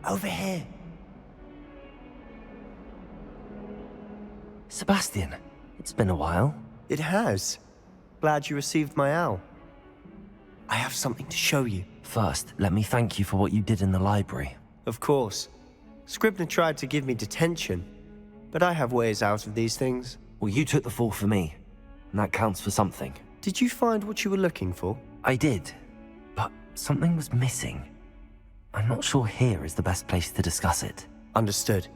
Over here. Sebastian, it's been a while. It has. Glad you received my owl. I have something to show you. First, let me thank you for what you did in the library. Of course. Scribner tried to give me detention, but I have ways out of these things. Well, you took the fall for me, and that counts for something. Did you find what you were looking for? I did, but something was missing. I'm not sure here is the best place to discuss it. Understood.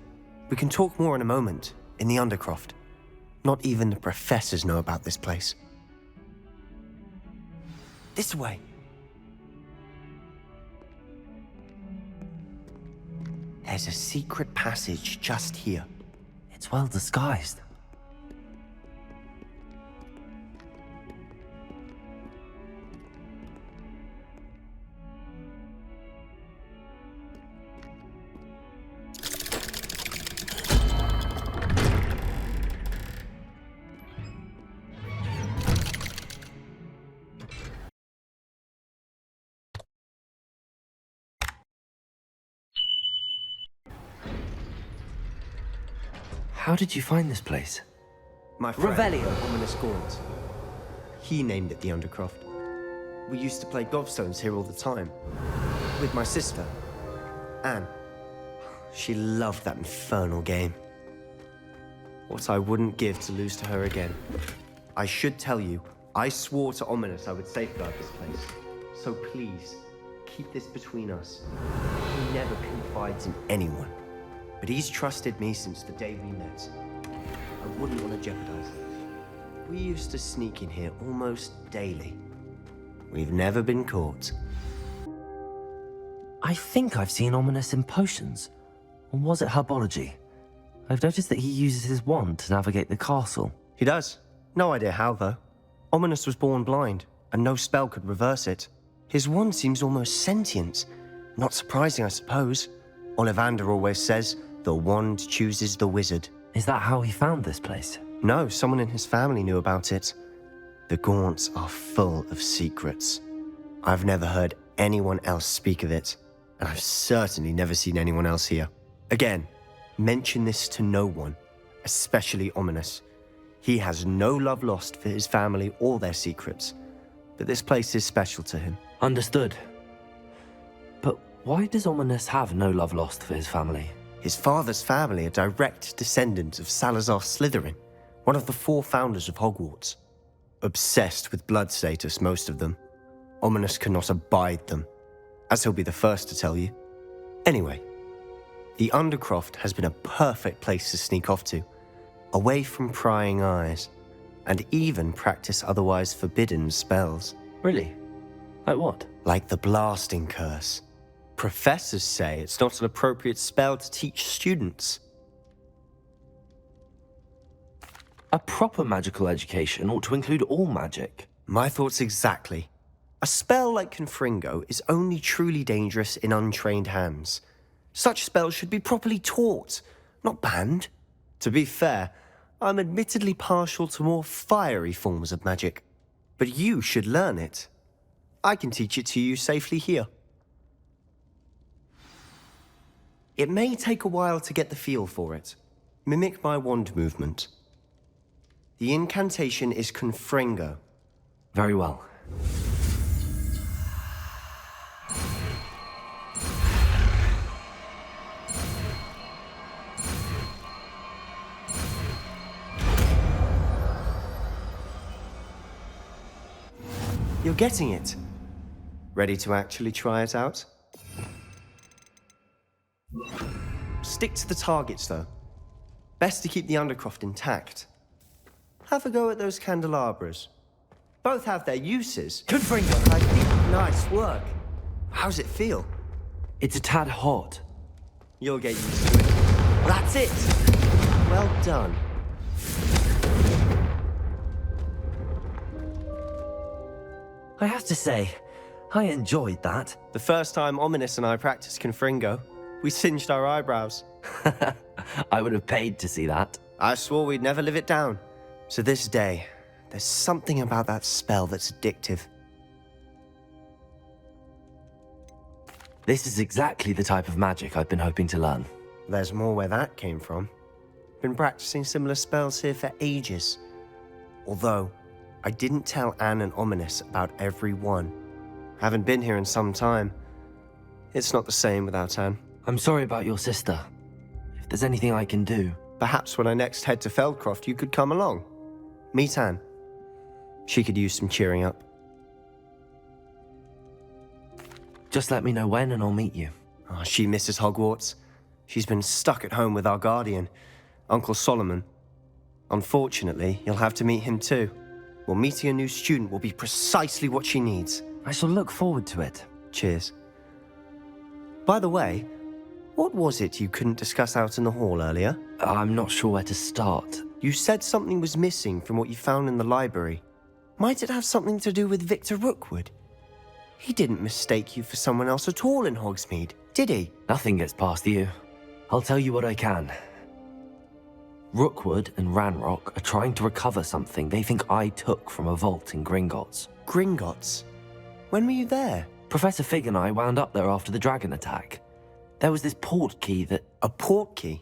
We can talk more in a moment, in the Undercroft. Not even the professors know about this place. This way. There's a secret passage just here. It's well disguised. How did you find this place? My friend, Revelio. Ominous Gaunt. He named it the Undercroft. We used to play gobstones here all the time. With my sister, Anne. She loved that infernal game. What I wouldn't give to lose to her again. I should tell you, I swore to Ominous I would safeguard this place. So please, keep this between us. He never confides in anyone. But he's trusted me since the day we met. I wouldn't want to jeopardize it. We used to sneak in here almost daily. We've never been caught. I think I've seen Ominous in potions. Or was it herbology? I've noticed that he uses his wand to navigate the castle. He does. No idea how, though. Ominous was born blind, and no spell could reverse it. His wand seems almost sentient. Not surprising, I suppose. Ollivander always says, the wand chooses the wizard. Is that how he found this place? No, someone in his family knew about it. The Gaunts are full of secrets. I've never heard anyone else speak of it, and I've certainly never seen anyone else here. Again, mention this to no one, especially Ominous. He has no love lost for his family or their secrets, but this place is special to him. Understood. But why does Ominous have no love lost for his family? His father's family are direct descendants of Salazar Slytherin, one of the 4 founders of Hogwarts. Obsessed with blood status, most of them. Ominous cannot abide them, as he'll be the first to tell you. Anyway, the Undercroft has been a perfect place to sneak off to, away from prying eyes, and even practice otherwise forbidden spells. Really? Like what? Like the blasting curse. Professors say it's not an appropriate spell to teach students. A proper magical education ought to include all magic. My thoughts exactly. A spell like Confringo is only truly dangerous in untrained hands. Such spells should be properly taught, not banned. To be fair, I'm admittedly partial to more fiery forms of magic. But you should learn it. I can teach it to you safely here. It may take a while to get the feel for it. Mimic my wand movement. The incantation is Confringo. Very well. You're getting it. Ready to actually try it out? Stick to the targets, though. Best to keep the Undercroft intact. Have a go at those candelabras. Both have their uses. Confringo! I think nice work. How's it feel? It's a tad hot. You'll get used to it. That's it! Well done. I have to say, I enjoyed that. The first time Ominous and I practiced Confringo, we singed our eyebrows. I would have paid to see that. I swore we'd never live it down. To this day, there's something about that spell that's addictive. This is exactly the type of magic I've been hoping to learn. There's more where that came from. Been practicing similar spells here for ages. Although, I didn't tell Anne and Ominous about every one. Haven't been here in some time. It's not the same without Anne. I'm sorry about your sister. If there's anything I can do... Perhaps when I next head to Feldcroft, you could come along. Meet Anne. She could use some cheering up. Just let me know when and I'll meet you. Oh, she misses Hogwarts. She's been stuck at home with our guardian, Uncle Solomon. Unfortunately, you'll have to meet him too. Well, meeting a new student will be precisely what she needs. I shall look forward to it. Cheers. By the way, what was it you couldn't discuss out in the hall earlier? I'm not sure where to start. You said something was missing from what you found in the library. Might it have something to do with Victor Rookwood? He didn't mistake you for someone else at all in Hogsmeade, did he? Nothing gets past you. I'll tell you what I can. Rookwood and Ranrock are trying to recover something they think I took from a vault in Gringotts. Gringotts? When were you there? Professor Fig and I wound up there after the dragon attack. There was this portkey that... A portkey?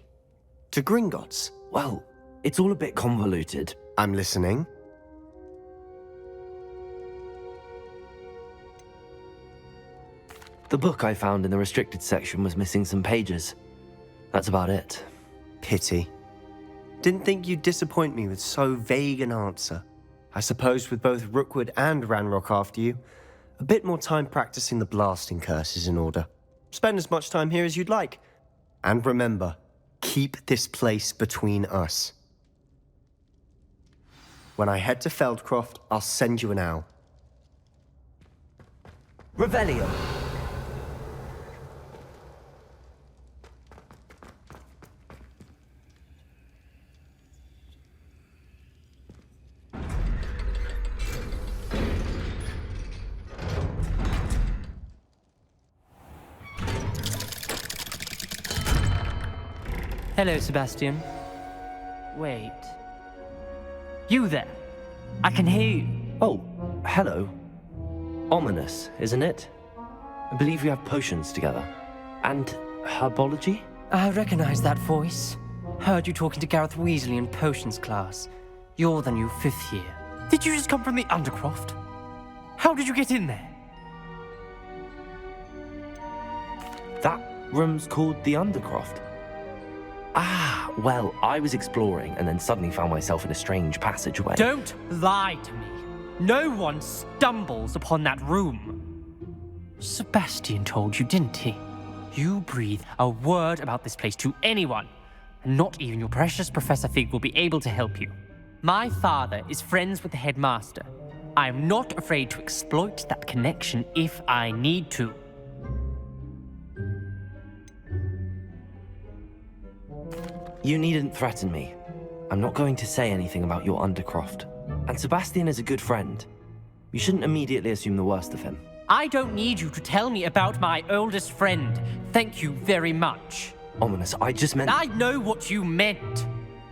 To Gringotts? Well, it's all a bit convoluted. I'm listening. The book I found in the restricted section was missing some pages. That's about it. Pity. Didn't think you'd disappoint me with so vague an answer. I suppose with both Rookwood and Ranrock after you, a bit more time practicing the blasting curse is in order. Spend as much time here as you'd like. And remember, keep this place between us. When I head to Feldcroft, I'll send you an owl. Revelio! Hello, Sebastian. Wait. You there? I can hear you. Oh, hello. Ominous, isn't it? I believe we have potions together. And herbology? I recognize that voice. Heard you talking to Gareth Weasley in potions class. You're the new 5th year. Did you just come from the Undercroft? How did you get in there? That room's called the Undercroft. Ah, well, I was exploring and then suddenly found myself in a strange passageway. Don't lie to me. No one stumbles upon that room. Sebastian told you, didn't he? You breathe a word about this place to anyone, and not even your precious Professor Fig will be able to help you. My father is friends with the headmaster. I am not afraid to exploit that connection if I need to. You needn't threaten me. I'm not going to say anything about your Undercroft. And Sebastian is a good friend. You shouldn't immediately assume the worst of him. I don't need you to tell me about my oldest friend. Thank you very much. Ominous, I just meant... I know what you meant.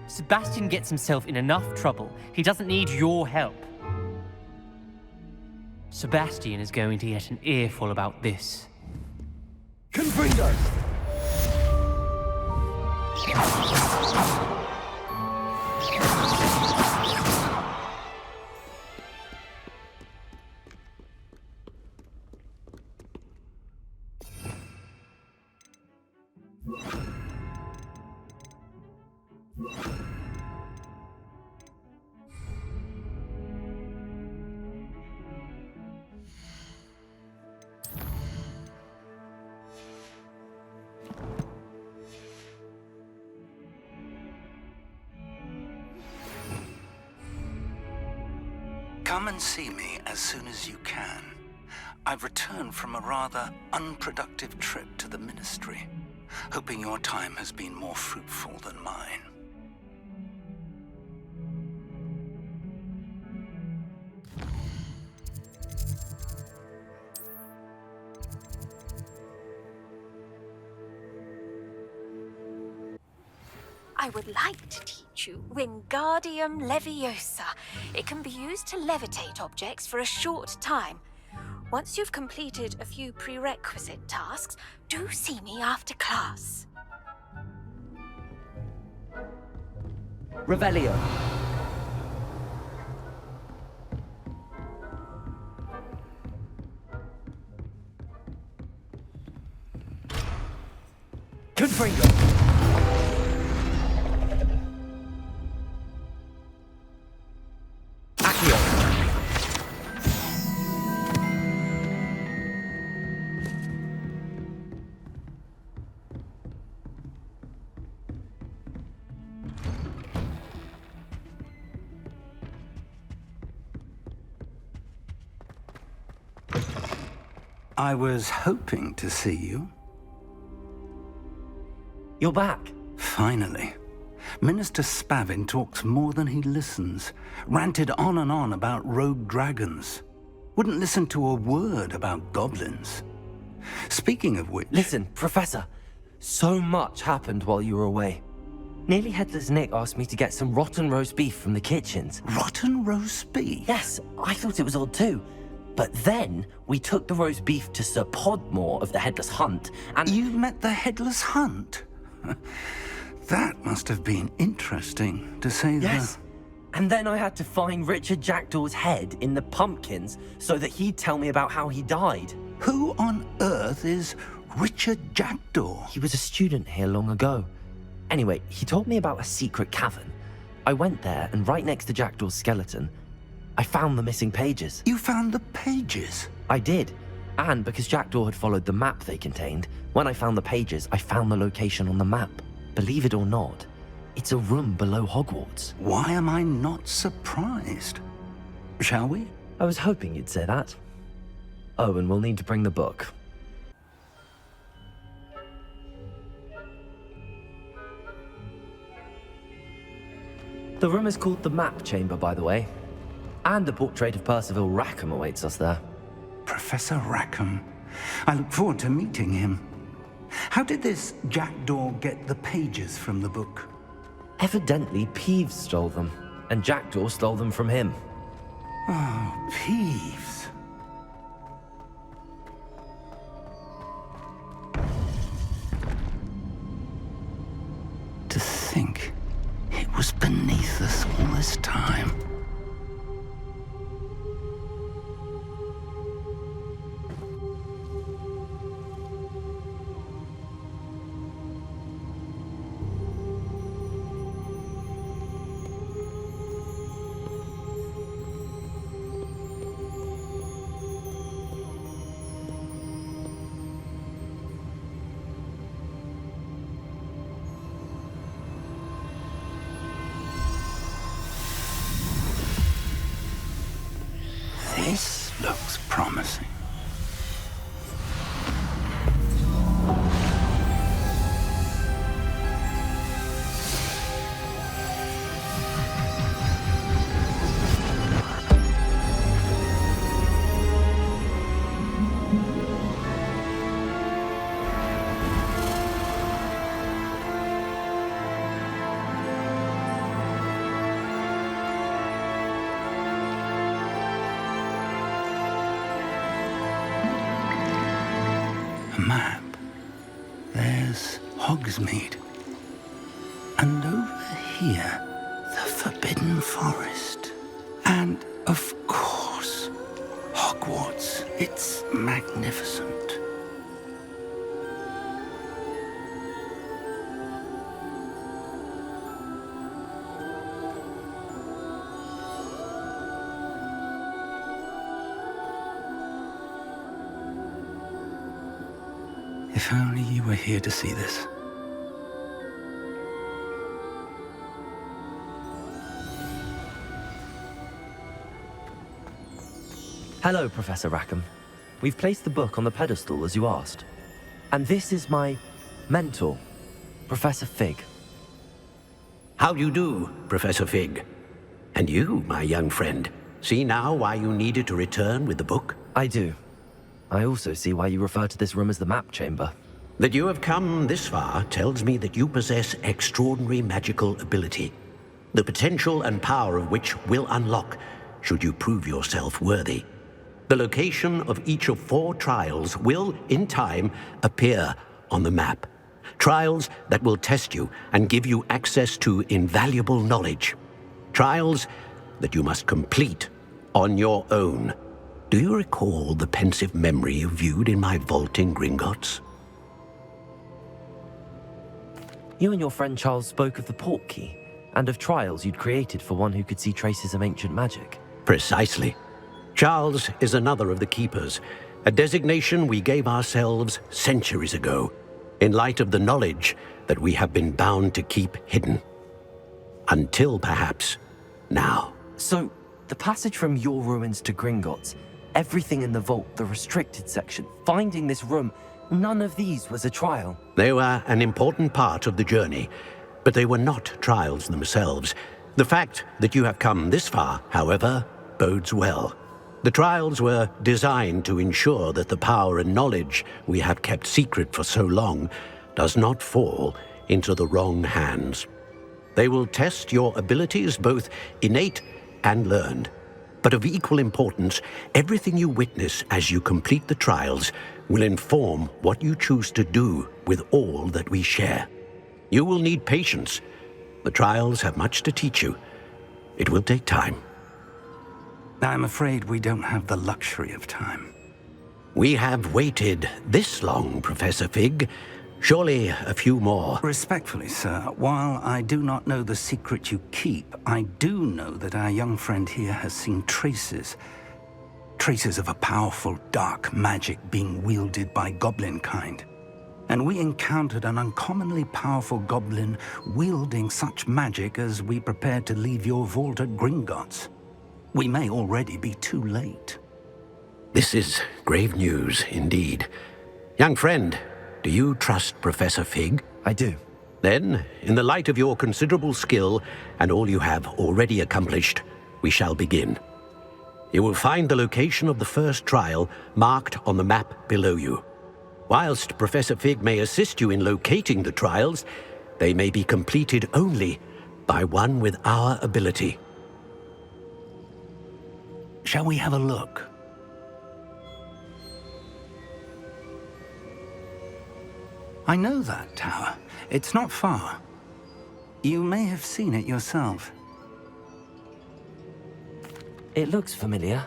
Sebastian gets himself in enough trouble. He doesn't need your help. Sebastian is going to get an earful about this. Confringo! Come and see me as soon as you can. I've returned from a rather unproductive trip to the Ministry, hoping your time has been more fruitful than mine. I would like to teach you Wingardium Leviosa. It can be used to levitate objects for a short time. Once you've completed a few prerequisite tasks, do see me after class. Revelio. Confringo. Accio. I was hoping to see you. You're back. Finally. Minister Spavin talks more than he listens. Ranted on and on about rogue dragons. Wouldn't listen to a word about goblins. Speaking of which... Listen, Professor. So much happened while you were away. Nearly Headless Nick asked me to get some rotten roast beef from the kitchens. Rotten roast beef? Yes, I thought it was odd too. But then we took the roast beef to Sir Podmore of the Headless Hunt, and... You met the Headless Hunt? That must have been interesting, to say the... Yes. And then I had to find Richard Jackdaw's head in the pumpkins so that he'd tell me about how he died. Who on earth is Richard Jackdaw? He was a student here long ago. Anyway, he told me about a secret cavern. I went there, and right next to Jackdaw's skeleton, I found the missing pages. You found the pages? I did. And because Jackdaw had followed the map they contained, when I found the pages, I found the location on the map. Believe it or not, it's a room below Hogwarts. Why am I not surprised? Shall we? I was hoping you'd say that. Oh, and we'll need to bring the book. The room is called the Map Chamber, by the way. And a portrait of Percival Rackham awaits us there. Professor Rackham. I look forward to meeting him. How did this Jackdaw get the pages from the book? Evidently, Peeves stole them, and Jackdaw stole them from him. Oh, Peeves. To think it was beneath us all this time. This looks promising. Map. There's Hogsmeade. And over here, the Forbidden Forest. And, of course, Hogwarts. It's magnificent. If only you were here to see this. Hello, Professor Rackham. We've placed the book on the pedestal as you asked. And this is my mentor, Professor Fig. How do you do, Professor Fig? And you, my young friend, see now why you needed to return with the book? I do. I also see why you refer to this room as the Map Chamber. That you have come this far tells me that you possess extraordinary magical ability, the potential and power of which will unlock should you prove yourself worthy. The location of each of 4 trials will, in time, appear on the map. Trials that will test you and give you access to invaluable knowledge. Trials that you must complete on your own. Do you recall the pensive memory you viewed in my vault in Gringotts? You and your friend Charles spoke of the Portkey and of trials you'd created for one who could see traces of ancient magic. Precisely. Charles is another of the Keepers, a designation we gave ourselves centuries ago, in light of the knowledge that we have been bound to keep hidden. Until perhaps now. So, the passage from your ruins to Gringotts, everything in the vault, the restricted section, finding this room, none of these was a trial. They were an important part of the journey, but they were not trials themselves. The fact that you have come this far, however, bodes well. The trials were designed to ensure that the power and knowledge we have kept secret for so long does not fall into the wrong hands. They will test your abilities, both innate and learned. But of equal importance, everything you witness as you complete the trials will inform what you choose to do with all that we share. You will need patience. The trials have much to teach you. It will take time. I'm afraid we don't have the luxury of time. We have waited this long, Professor Fig. Surely a few more. Respectfully, sir, while I do not know the secret you keep, I do know that our young friend here has seen traces of a powerful dark magic being wielded by goblin kind. And we encountered an uncommonly powerful goblin wielding such magic as we prepared to leave your vault at Gringotts. We may already be too late. This is grave news indeed. Young friend, do you trust Professor Fig? I do. Then, in the light of your considerable skill and all you have already accomplished, we shall begin. You will find the location of the first trial marked on the map below you. Whilst Professor Fig may assist you in locating the trials, they may be completed only by one with our ability. Shall we have a look? I know that tower. It's not far. You may have seen it yourself. It looks familiar.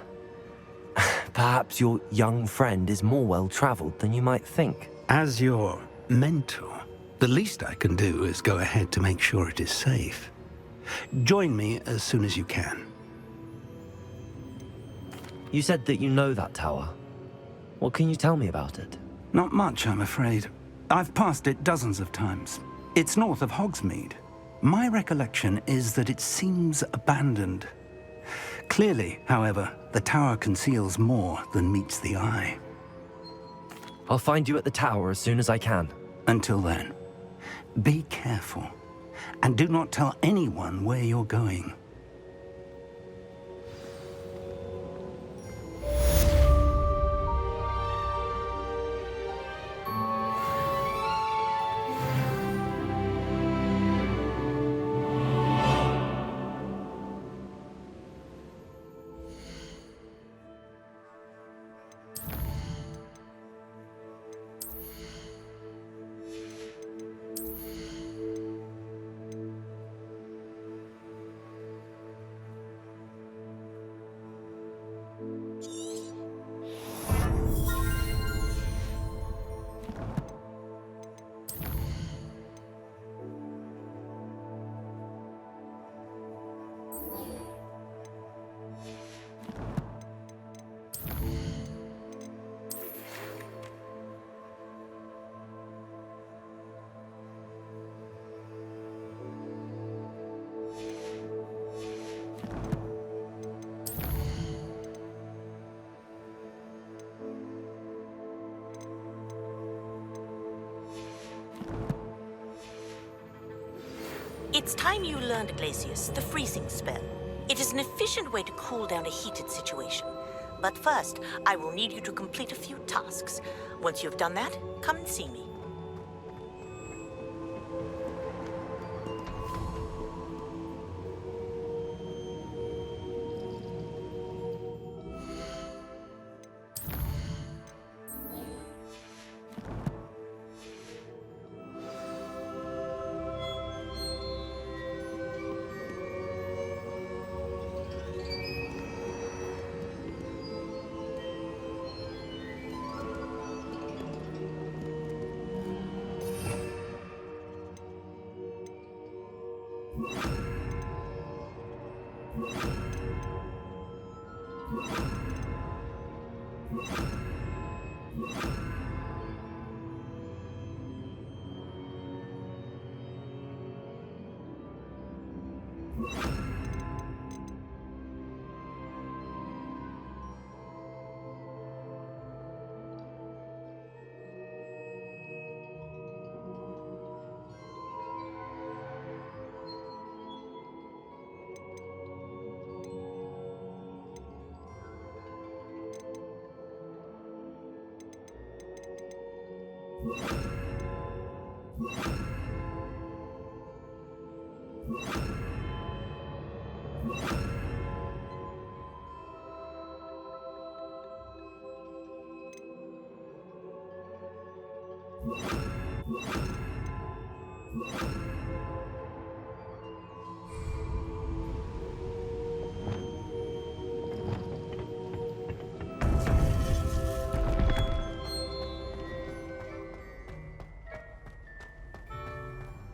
Perhaps your young friend is more well-traveled than you might think. As your mentor, the least I can do is go ahead to make sure it is safe. Join me as soon as you can. You said that you know that tower. What can you tell me about it? Not much, I'm afraid. I've passed it dozens of times. It's north of Hogsmeade. My recollection is that it seems abandoned. Clearly, however, the tower conceals more than meets the eye. I'll find you at the tower as soon as I can. Until then, be careful, and do not tell anyone where you're going. It's time you learned, Glacius, the freezing spell. It is an efficient way to cool down a heated situation. But first, I will need you to complete a few tasks. Once you've done that, come and see me.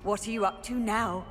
What are you up to now?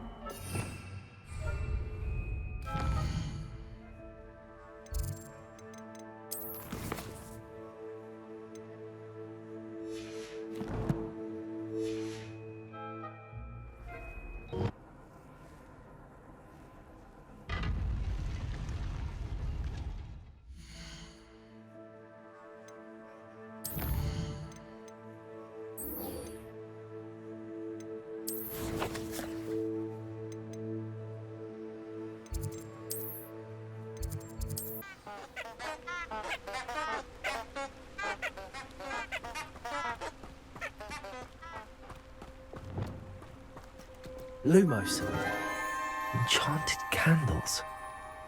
Lumos. Enchanted candles.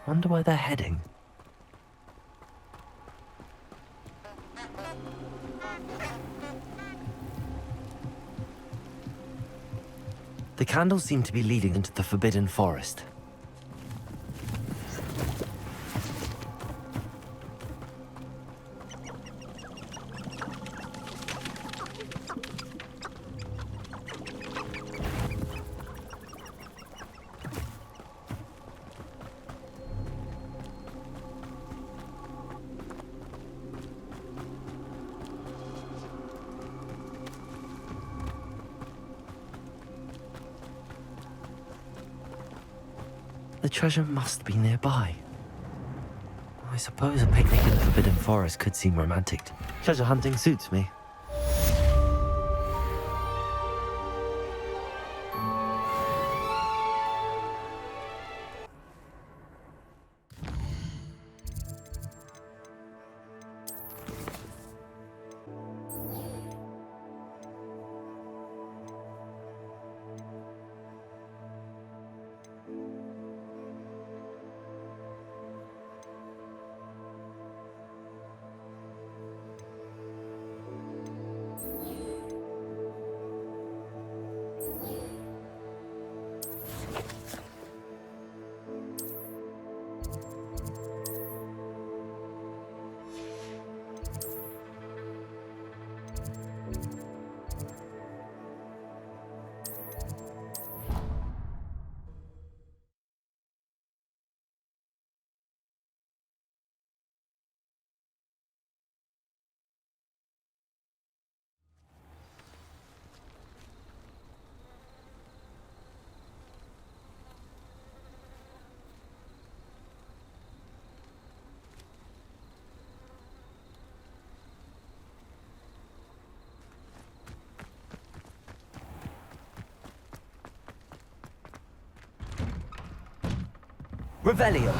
Wonder where they're heading. The candles seem to be leading into the Forbidden Forest. The treasure must be nearby. I suppose a picnic in the Forbidden Forest could seem romantic. Treasure hunting suits me. Revelio.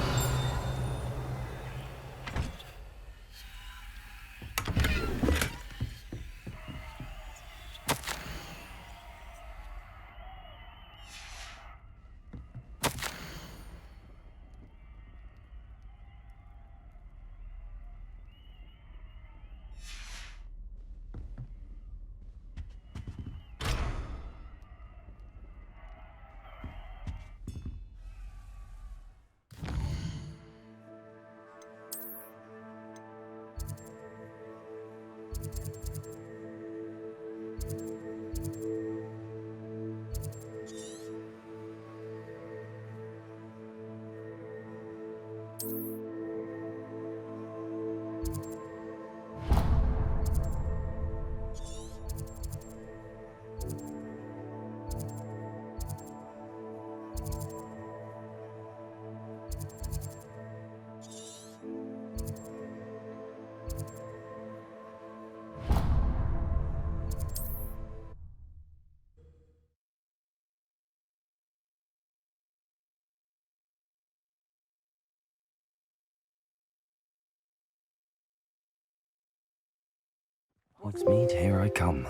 Hogsmeade, here I come.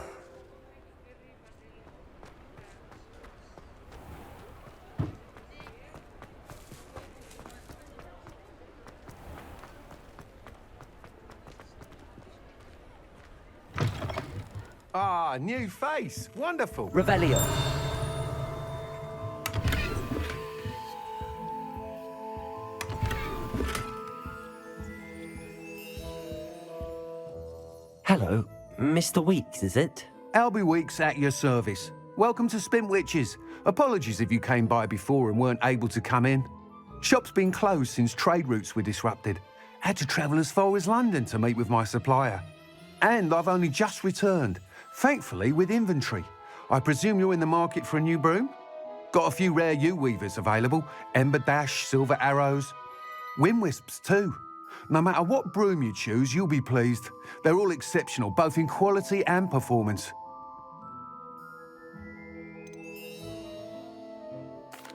Ah, new face. Wonderful. Revelio. Hello, Mr. Weeks, is it? Albie Weeks at your service. Welcome to Spintwitches. Apologies if you came by before and weren't able to come in. Shop's been closed since trade routes were disrupted. Had to travel as far as London to meet with my supplier. And I've only just returned, thankfully with inventory. I presume you're in the market for a new broom? Got a few rare U-weavers available. Ember Dash, Silver Arrows. Wind Wisps too. No matter what broom you choose, you'll be pleased. They're all exceptional, both in quality and performance.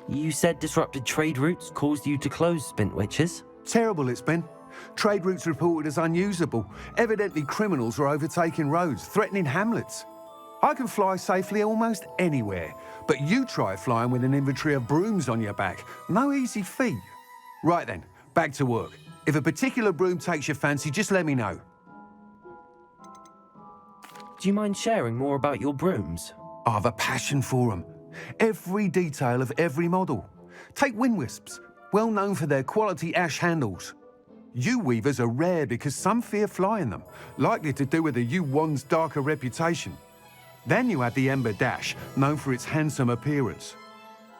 You said disrupted trade routes caused you to close Spintwitches? Terrible it's been. Trade routes reported as unusable. Evidently criminals are overtaking roads, threatening hamlets. I can fly safely almost anywhere, but you try flying with an inventory of brooms on your back. No easy feat. Right then, back to work. If a particular broom takes your fancy, just let me know. Do you mind sharing more about your brooms? I've a passion for them. Every detail of every model. Take Wind Wisps, well known for their quality ash handles. U-weavers are rare because some fear flying them, likely to do with the U-wand's darker reputation. Then you have the Ember Dash, known for its handsome appearance.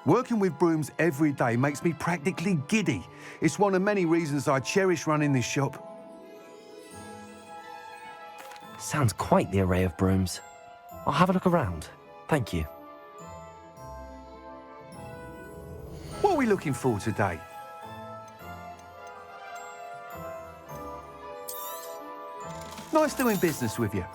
Working with brooms every day makes me practically giddy. It's one of many reasons I cherish running this shop. Sounds quite the array of brooms. I'll have a look around. Thank you. What are we looking for today? Nice doing business with you.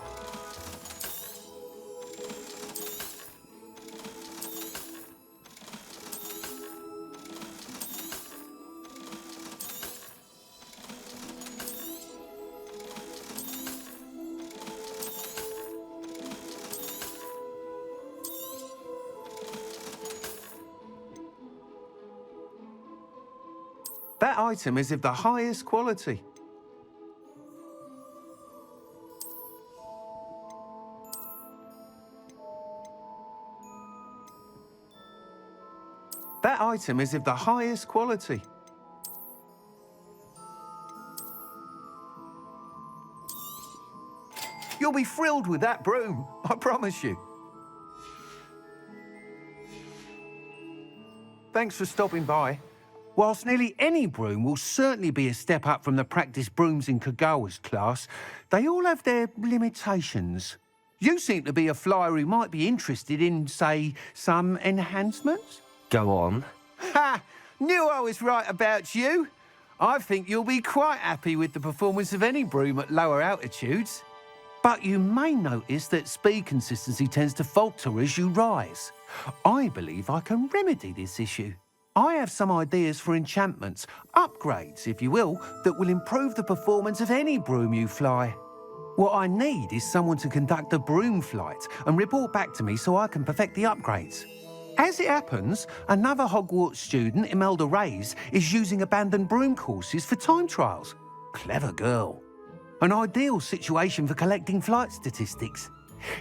That item is of the highest quality. That item is of the highest quality. You'll be thrilled with that broom, I promise you. Thanks for stopping by. Whilst nearly any broom will certainly be a step up from the practice brooms in Kagawa's class, they all have their limitations. You seem to be a flyer who might be interested in, say, some enhancements? Go on. Ha! Knew I was right about you. I think you'll be quite happy with the performance of any broom at lower altitudes. But you may notice that speed consistency tends to falter as you rise. I believe I can remedy this issue. I have some ideas for enchantments, upgrades, if you will, that will improve the performance of any broom you fly. What I need is someone to conduct a broom flight and report back to me so I can perfect the upgrades. As it happens, another Hogwarts student, Imelda Reyes, is using abandoned broom courses for time trials. Clever girl. An ideal situation for collecting flight statistics.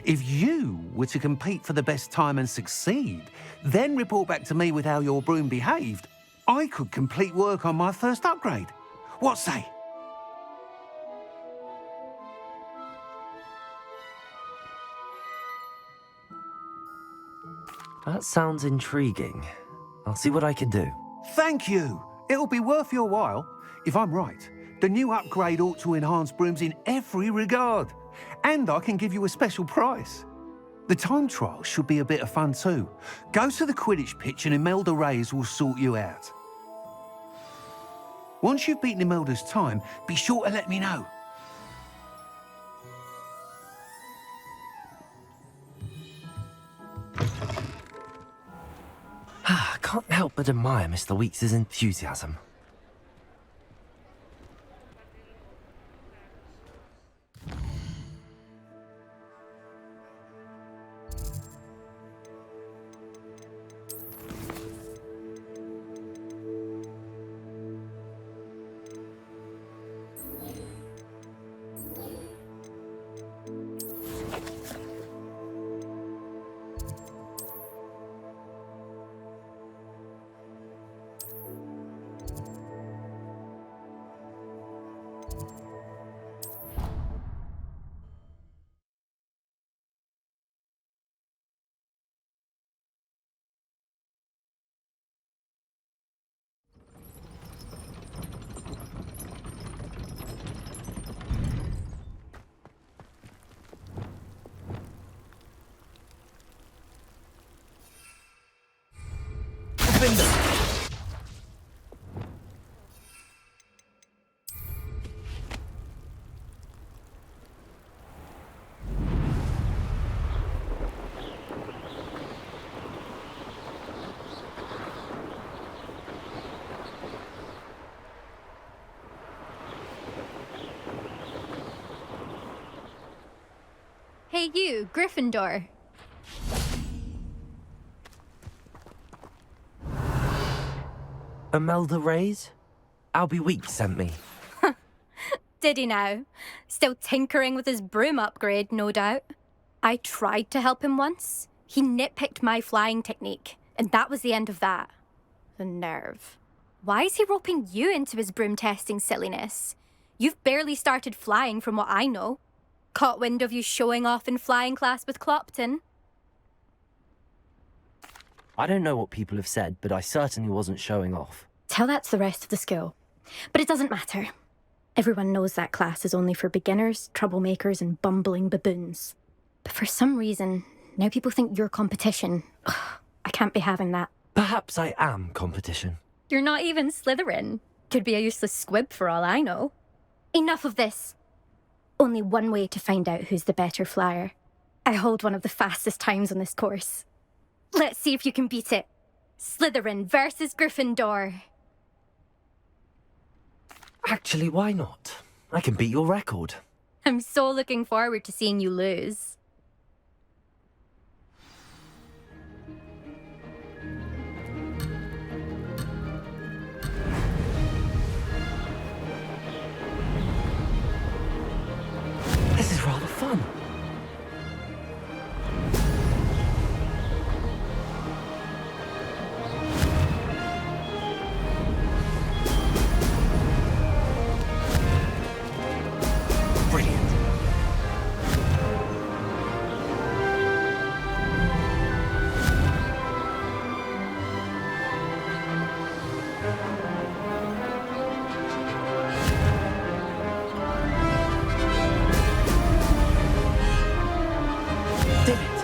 If you were to compete for the best time and succeed, then report back to me with how your broom behaved, I could complete work on my first upgrade. What say? That sounds intriguing. I'll see what I can do. Thank you. It'll be worth your while. If I'm right, the new upgrade ought to enhance brooms in every regard. And I can give you a special price. The time trial should be a bit of fun too. Go to the Quidditch pitch and Imelda Reyes will sort you out. Once you've beaten Imelda's time, be sure to let me know. I can't help but admire Mr. Weeks' enthusiasm. Hey you, Gryffindor. Imelda Reyes? Albie Weeks sent me. Did he now? Still tinkering with his broom upgrade, no doubt. I tried to help him once. He nitpicked my flying technique, and that was the end of that. The nerve. Why is he roping you into his broom testing silliness? You've barely started flying from what I know. Caught wind of you showing off in flying class with Clopton. I don't know what people have said, but I certainly wasn't showing off. Tell that to the rest of the school. But it doesn't matter. Everyone knows that class is only for beginners, troublemakers, and bumbling baboons. But for some reason, now people think you're competition. Ugh, I can't be having that. Perhaps I am competition. You're not even Slytherin. Could be a useless squib for all I know. Enough of this. Only one way to find out who's the better flyer. I hold one of the fastest times on this course. Let's see if you can beat it. Slytherin versus Gryffindor. Actually, why not? I can beat your record. I'm so looking forward to seeing you lose. This is rather fun. Brilliant. Did it.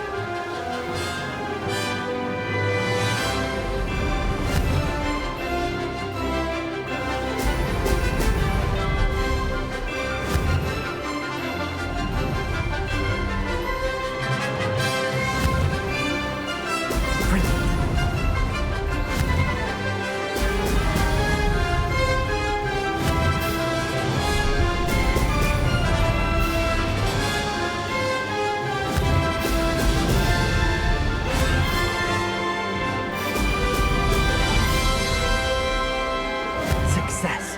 Success.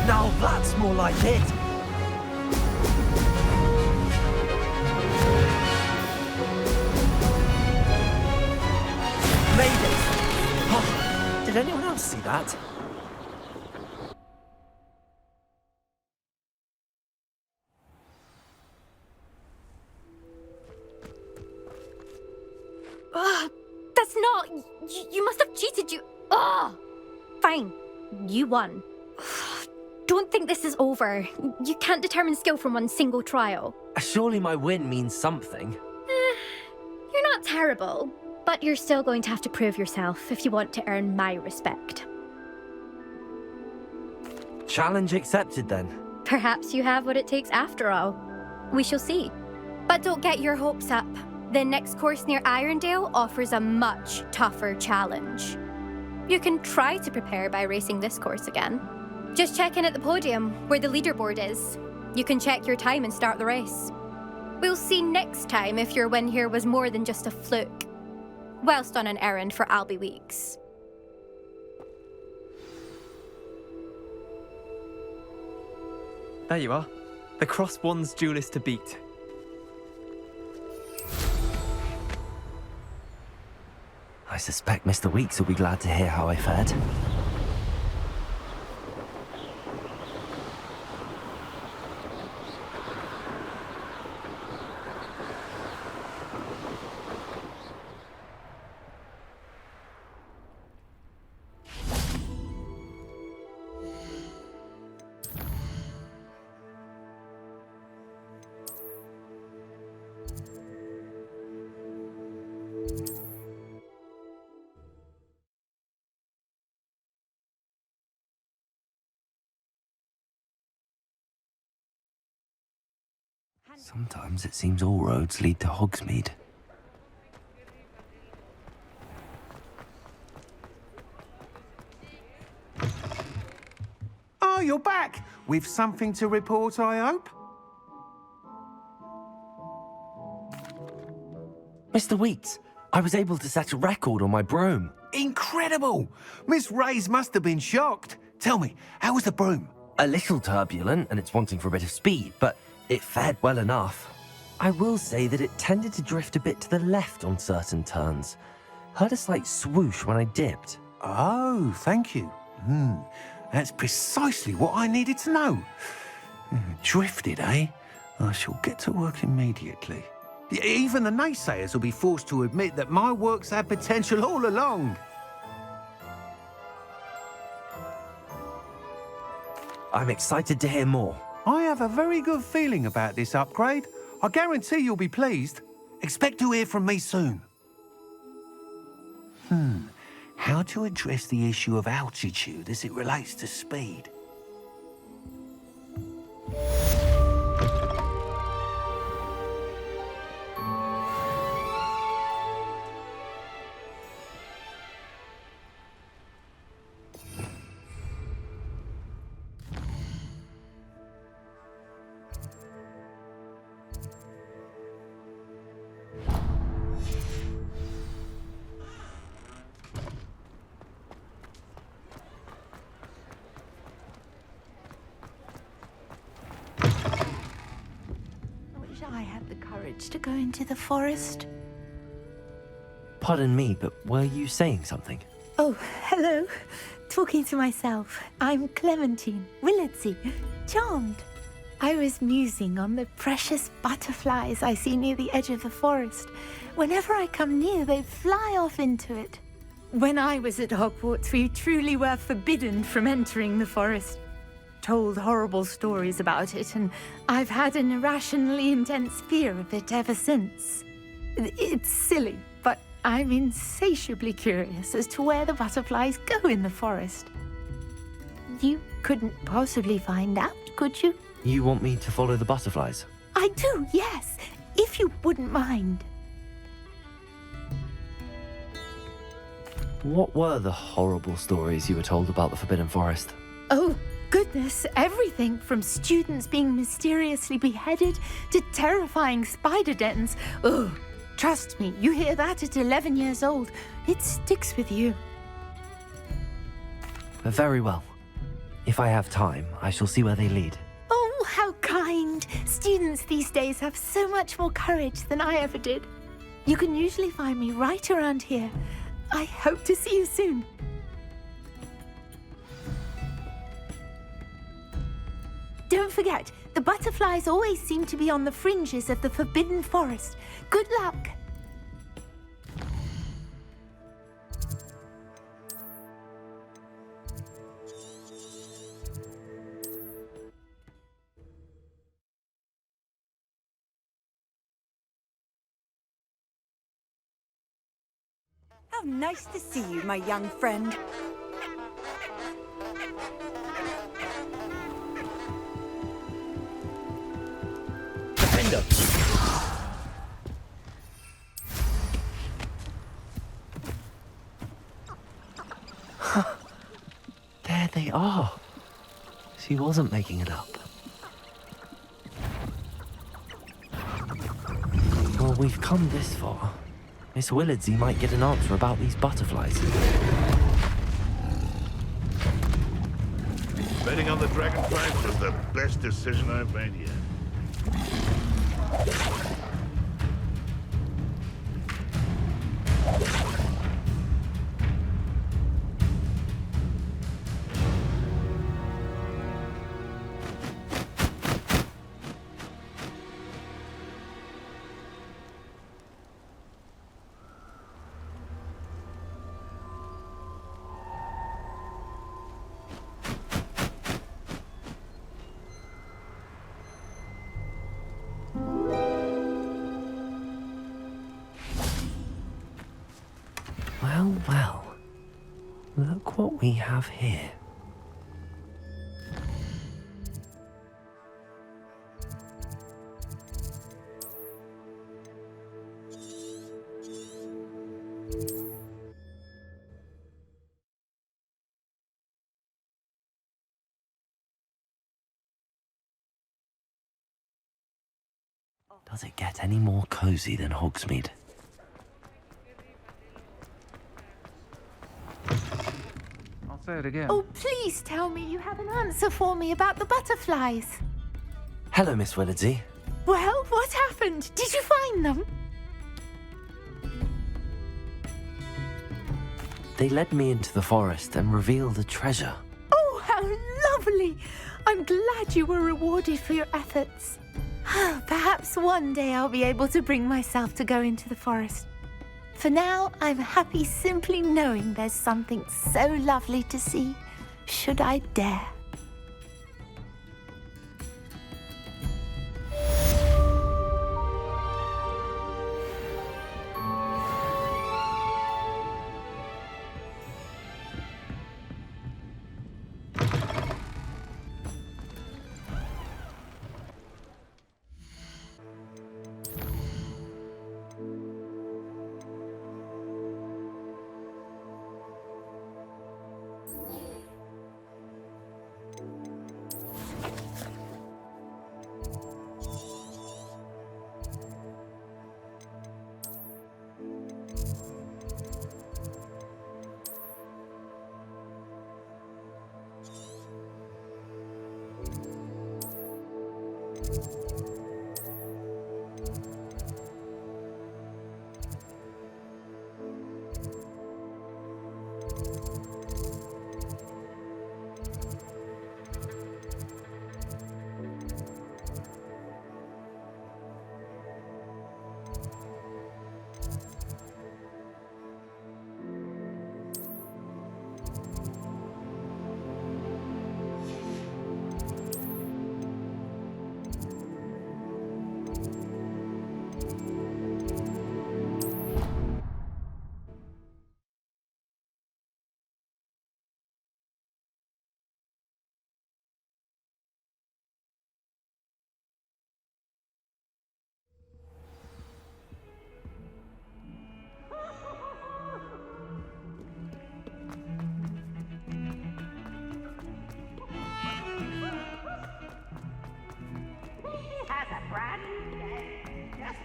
Now that's more like it. Made it. Oh, did anyone else see that? Ugh, that's not... You must have cheated, you... Ugh! Fine. You won. Don't think this is over. You can't determine skill from one single trial. Surely my win means something. You're not terrible, but you're still going to have to prove yourself if you want to earn my respect. Challenge accepted then. Perhaps you have what it takes after all. We shall see. But don't get your hopes up. The next course near Irondale offers a much tougher challenge. You can try to prepare by racing this course again. Just check in at the podium, where the leaderboard is. You can check your time and start the race. We'll see next time if your win here was more than just a fluke. Whilst on an errand for Albie Weeks. There you are. The cross-wands duelist to beat. I suspect Mr. Weeks will be glad to hear how I fared. Sometimes it seems all roads lead to Hogsmeade. Oh, you're back! With something to report, I hope? Mr. Weeks, I was able to set a record on my broom. Incredible! Miss Ray's must have been shocked. Tell me, how was the broom? A little turbulent, and it's wanting for a bit of speed, but it fared well enough. I will say that it tended to drift a bit to the left on certain turns. Heard a slight swoosh when I dipped. Oh, thank you. That's precisely what I needed to know. Drifted, eh? I shall get to work immediately. Even the naysayers will be forced to admit that my work's had potential all along. I'm excited to hear more. I have a very good feeling about this upgrade. I guarantee you'll be pleased. Expect to hear from me soon. How to address the issue of altitude as it relates to speed? I had the courage to go into the forest. Pardon me, but were you saying something? Oh, hello. Talking to myself. I'm Clementine Willardsey, charmed. I was musing on the precious butterflies I see near the edge of the forest. Whenever I come near, they fly off into it. When I was at Hogwarts, we truly were forbidden from entering the forest. Told horrible stories about it, and I've had an irrationally intense fear of it ever since. It's silly, but I'm insatiably curious as to where the butterflies go in the forest. You couldn't possibly find out, could you? You want me to follow the butterflies? I do, yes, if you wouldn't mind. What were the horrible stories you were told about the Forbidden Forest? Oh, goodness, everything from students being mysteriously beheaded to terrifying spider dens. Oh, trust me, you hear that at 11 years old, it sticks with you. Very well. If I have time, I shall see where they lead. Oh, how kind. Students these days have so much more courage than I ever did. You can usually find me right around here. I hope to see you soon. Don't forget, the butterflies always seem to be on the fringes of the Forbidden Forest. Good luck. How nice to see you, my young friend. Defender! There they are. She wasn't making it up. Well, we've come this far. Miss Willardsey might get an answer about these butterflies. Betting on the dragonflies was the best decision I've made yet. Well, well. Look what we have here. Does it get any more cozy than Hogsmeade? I'll say it again. Oh, please tell me you have an answer for me about the butterflies. Hello, Miss Willardsey. Well, what happened? Did you find them? They led me into the forest and revealed a treasure. Oh, how lovely! I'm glad you were rewarded for your efforts. Perhaps one day I'll be able to bring myself to go into the forest. For now, I'm happy simply knowing there's something so lovely to see, should I dare.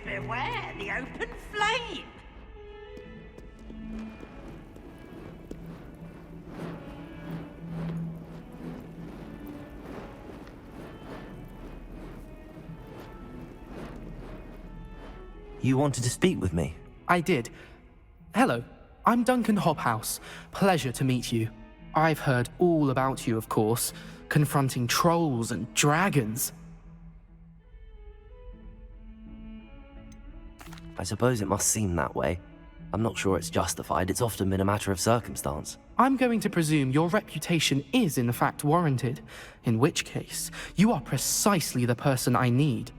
Beware the open flame! You wanted to speak with me? I did. Hello, I'm Duncan Hobhouse. Pleasure to meet you. I've heard all about you, of course, confronting trolls and dragons. I suppose it must seem that way. I'm not sure it's justified. It's often been a matter of circumstance. I'm going to presume your reputation is in fact warranted, in which case, you are precisely the person I need.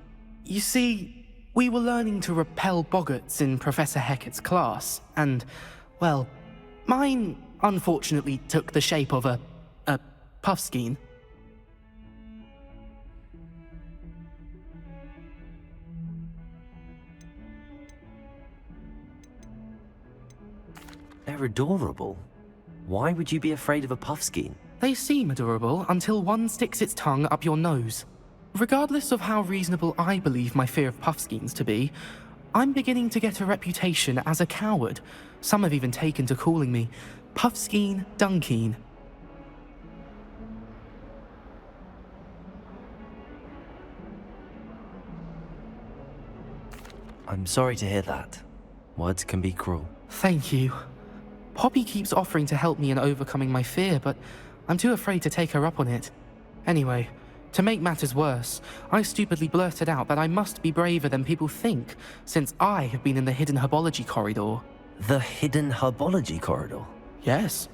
You see, we were learning to repel boggarts in Professor Hecat's class, and, well, mine unfortunately took the shape of a puffskein. They're adorable. Why would you be afraid of a puffskein? They seem adorable until one sticks its tongue up your nose. Regardless of how reasonable I believe my fear of puffskeins to be, I'm beginning to get a reputation as a coward. Some have even taken to calling me Puffskeen Dunkeen. I'm sorry to hear that. Words can be cruel. Thank you. Poppy keeps offering to help me in overcoming my fear, but I'm too afraid to take her up on it. Anyway, to make matters worse, I stupidly blurted out that I must be braver than people think, since I have been in the hidden herbology corridor. The hidden herbology corridor? Yes.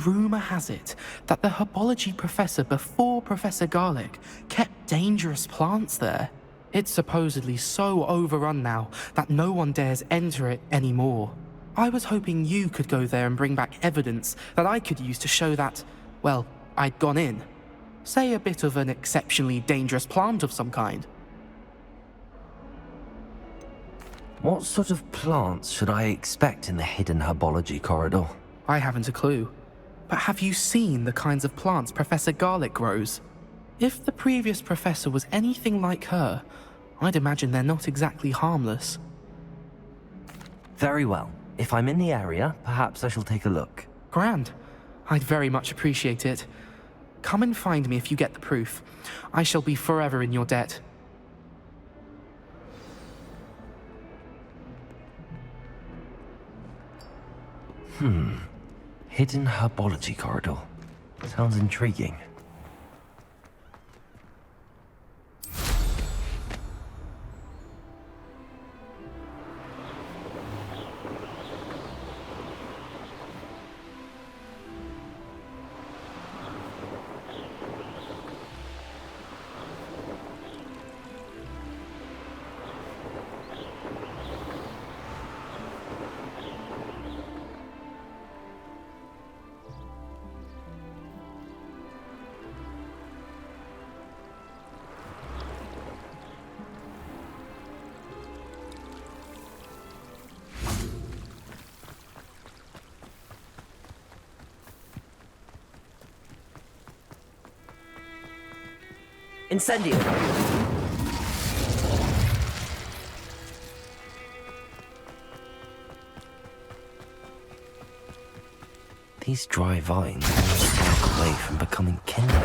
Rumour has it that the herbology professor before Professor Garlic kept dangerous plants there. It's supposedly so overrun now that no one dares enter it anymore. I was hoping you could go there and bring back evidence that I could use to show that, well, I'd gone in. Say a bit of an exceptionally dangerous plant of some kind. What sort of plants should I expect in the hidden herbology corridor? I haven't a clue. But have you seen the kinds of plants Professor Garlic grows? If the previous professor was anything like her, I'd imagine they're not exactly harmless. Very well. If I'm in the area, perhaps I shall take a look. Grand. I'd very much appreciate it. Come and find me if you get the proof. I shall be forever in your debt. Hidden herbology corridor. Sounds intriguing. Incendio! These dry vines are far away from becoming kindling.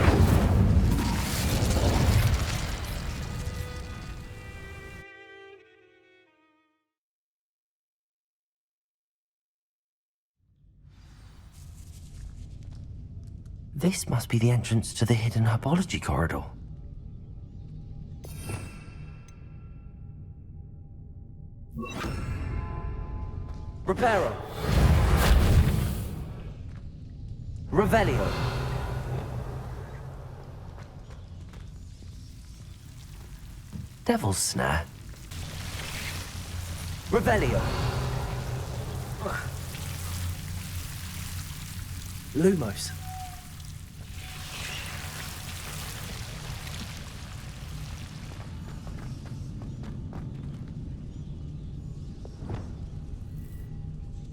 This must be the entrance to the hidden herbology corridor. Reparo. Revelio. Devil's Snare. Revelio. Lumos.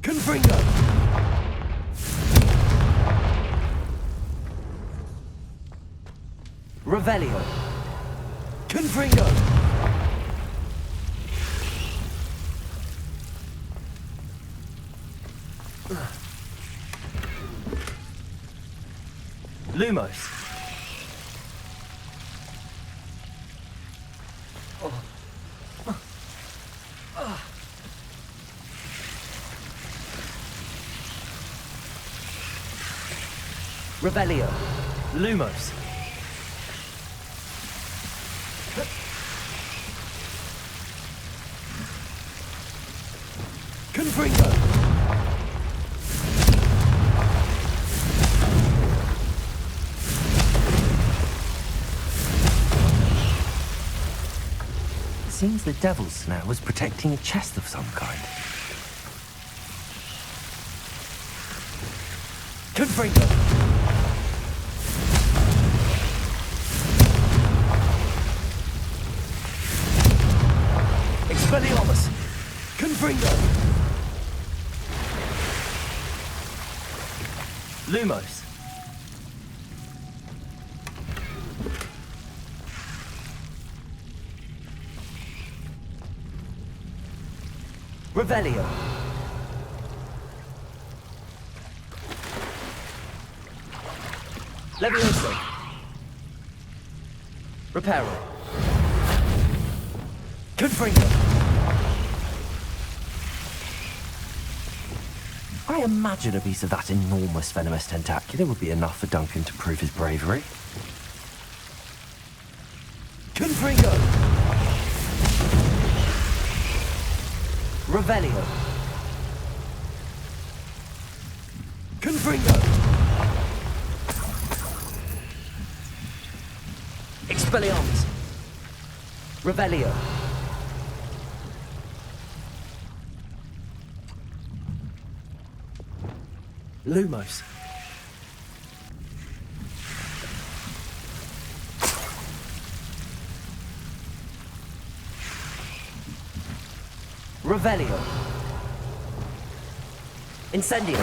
Confringo. Revelio. Confringo. Lumos. Revelio. Lumos. Confringo. It seems the Devil's Snare was protecting a chest of some kind. Confringo. Expelliarmus! Confringo! Lumos! Revelio. Levioso. Reparo. Confringo. I imagine a piece of that enormous venomous tentacular would be enough for Duncan to prove his bravery. Confringo. Revelio. Confringo. Expelliarmus. Revelio. Lumos. Revelio. Incendio.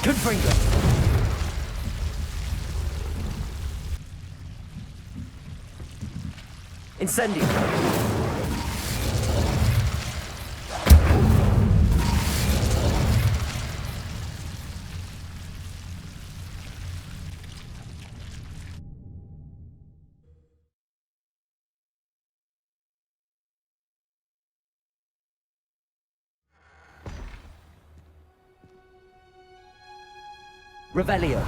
Confringo. Incendio. Revelio.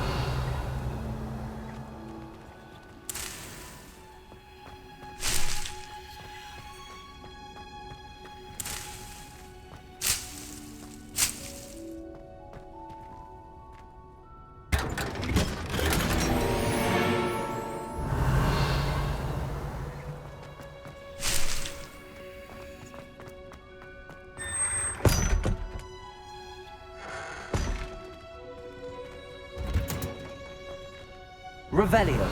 Revelio.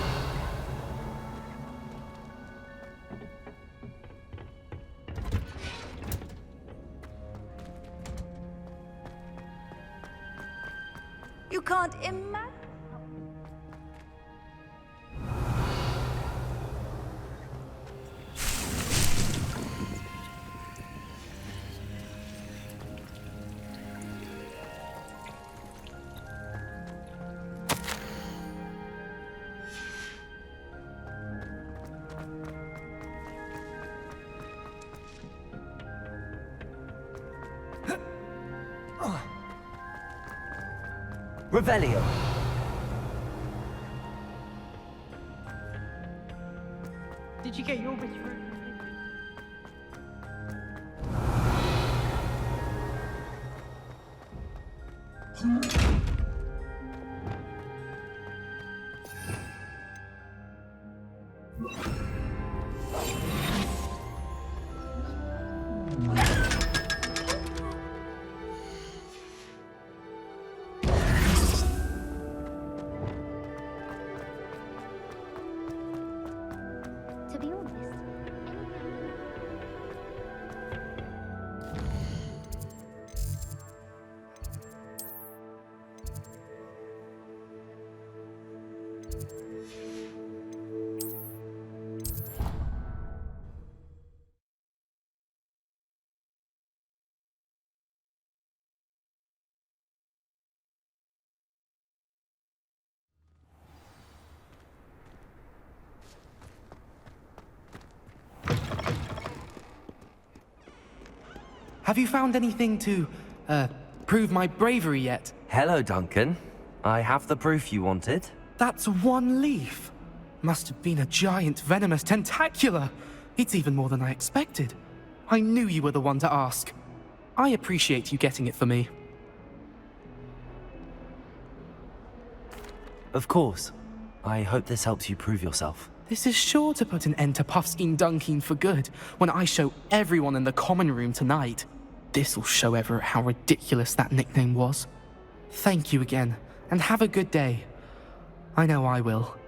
You can't imagine. Revelio. Did you get your wish through? To be honest, Have you found anything to, prove my bravery yet? Hello, Duncan. I have the proof you wanted. That's one leaf. Must have been a giant venomous tentacular. It's even more than I expected. I knew you were the one to ask. I appreciate you getting it for me. Of course. I hope this helps you prove yourself. This is sure to put an end to Puffskein Dunkeen for good when I show everyone in the common room tonight. This'll show Everett how ridiculous that nickname was. Thank you again, and have a good day. I know I will.